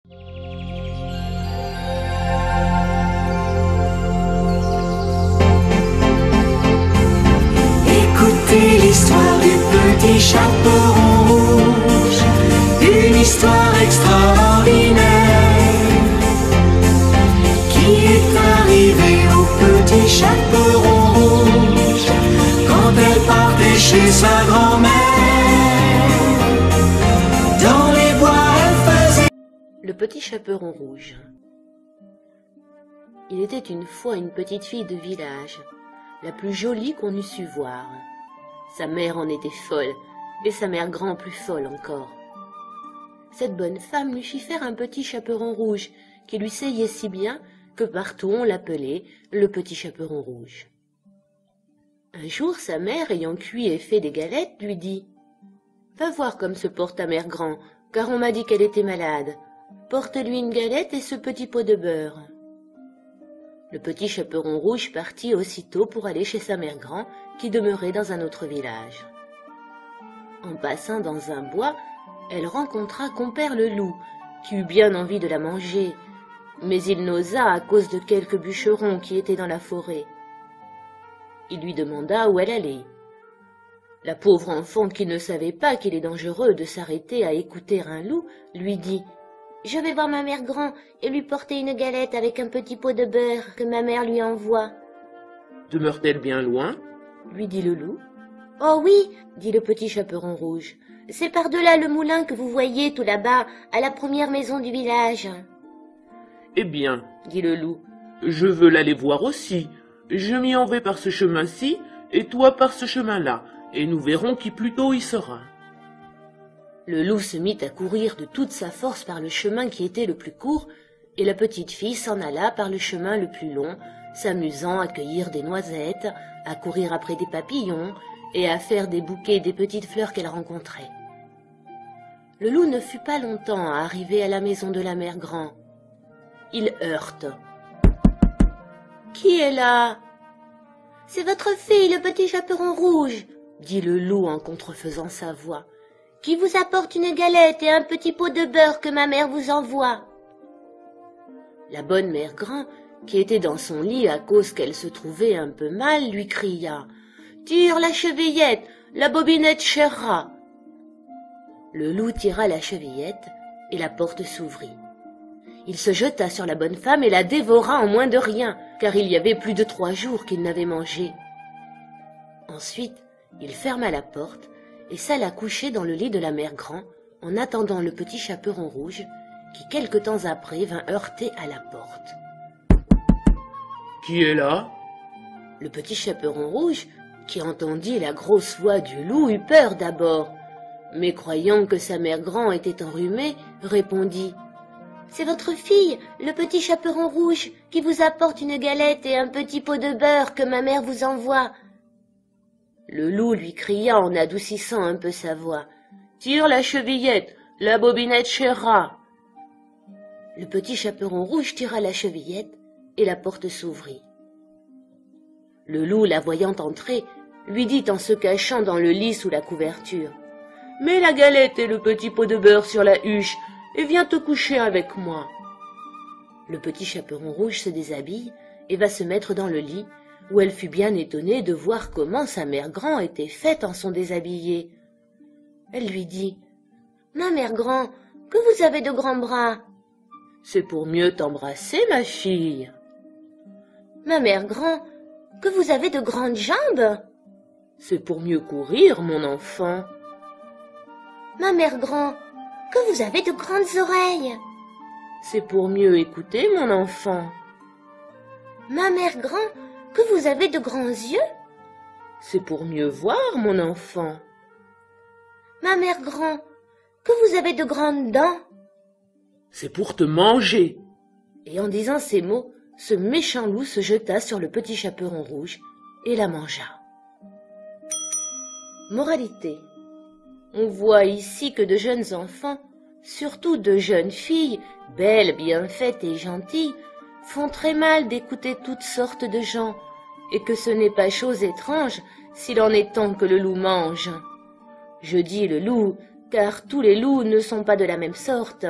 Écoutez l'histoire du petit chaperon rouge, une histoire extraordinaire qui est arrivée au petit chaperon rouge quand elle partait chez sa grand-mère. Dans les bois elle faisait... Le petit chaperon rouge. Il était une fois une petite fille de village, la plus jolie qu'on eût su voir. Sa mère en était folle, et sa mère grand plus folle encore. Cette bonne femme lui fit faire un petit chaperon rouge, qui lui seyait si bien que partout on l'appelait le petit chaperon rouge. Un jour, sa mère, ayant cuit et fait des galettes, lui dit « Va voir comme se porte ta mère grand, car on m'a dit qu'elle était malade. Porte-lui une galette et ce petit pot de beurre. » Le petit chaperon rouge partit aussitôt pour aller chez sa mère grand, qui demeurait dans un autre village. En passant dans un bois, elle rencontra compère le loup, qui eut bien envie de la manger, mais il n'osa à cause de quelques bûcherons qui étaient dans la forêt. Il lui demanda où elle allait. La pauvre enfant, qui ne savait pas qu'il est dangereux de s'arrêter à écouter un loup, lui dit « Je vais voir ma mère grand et lui porter une galette avec un petit pot de beurre que ma mère lui envoie. »« Demeure-t-elle bien loin ?» lui dit le loup. « Oh oui, dit le petit chaperon rouge, c'est par-delà le moulin que vous voyez tout là-bas, à la première maison du village. »« Eh bien, dit le loup, je veux l'aller voir aussi. Je m'y en vais par ce chemin-ci, et toi par ce chemin-là, et nous verrons qui plus tôt y sera. » Le loup se mit à courir de toute sa force par le chemin qui était le plus court, et la petite fille s'en alla par le chemin le plus long, s'amusant à cueillir des noisettes, à courir après des papillons, et à faire des bouquets des petites fleurs qu'elle rencontrait. Le loup ne fut pas longtemps à arriver à la maison de la mère grand. Il heurte. « Qui est là ?»« C'est votre fille, le petit chaperon rouge, » dit le loup en contrefaisant sa voix, « qui vous apporte une galette et un petit pot de beurre que ma mère vous envoie. » La bonne mère grand, qui était dans son lit à cause qu'elle se trouvait un peu mal, lui cria « Tire la chevillette, la bobinette chérera !» Le loup tira la chevillette et la porte s'ouvrit. Il se jeta sur la bonne femme et la dévora en moins de rien, car il y avait plus de 3 jours qu'il n'avait mangé. Ensuite, il ferma la porte et s'alla coucher dans le lit de la mère grand, en attendant le petit chaperon rouge, qui quelque temps après vint heurter à la porte. « Qui est là ?» Le petit chaperon rouge, qui entendit la grosse voix du loup, eut peur d'abord, mais croyant que sa mère grand était enrhumée, répondit « C'est votre fille, le petit chaperon rouge, qui vous apporte une galette et un petit pot de beurre que ma mère vous envoie. » Le loup lui cria en adoucissant un peu sa voix « Tire la chevillette, la bobinette chérera !» Le petit chaperon rouge tira la chevillette et la porte s'ouvrit. Le loup, la voyant entrer, lui dit en se cachant dans le lit sous la couverture « Mets la galette et le petit pot de beurre sur la huche et viens te coucher avec moi. » Le petit chaperon rouge se déshabille et va se mettre dans le lit, où elle fut bien étonnée de voir comment sa mère grand était faite en son déshabillé. Elle lui dit « Ma mère grand, que vous avez de grands bras. »« C'est pour mieux t'embrasser, ma fille. »« Ma mère grand, que vous avez de grandes jambes. »« C'est pour mieux courir, mon enfant. »« Ma mère grand, que vous avez de grandes oreilles. »« C'est pour mieux écouter, mon enfant. »« Ma mère grand, que vous avez de grands yeux. »« C'est pour mieux voir, mon enfant. »« Ma mère grand, que vous avez de grandes dents. »« C'est pour te manger. » Et en disant ces mots, ce méchant loup se jeta sur le petit chaperon rouge et la mangea. Moralité. On voit ici que de jeunes enfants, surtout de jeunes filles, belles, bien faites et gentilles, font très mal d'écouter toutes sortes de gens, et que ce n'est pas chose étrange s'il en est temps que le loup mange. Je dis le loup, car tous les loups ne sont pas de la même sorte.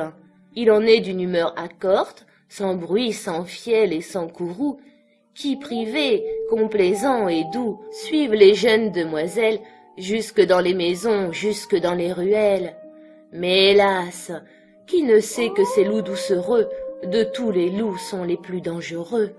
Il en est d'une humeur accorte, sans bruit, sans fiel et sans courroux, qui, privés, complaisants et doux, suivent les jeunes demoiselles jusque dans les maisons, jusque dans les ruelles. Mais hélas, qui ne sait que ces loups doucereux, de tous les loups, sont les plus dangereux.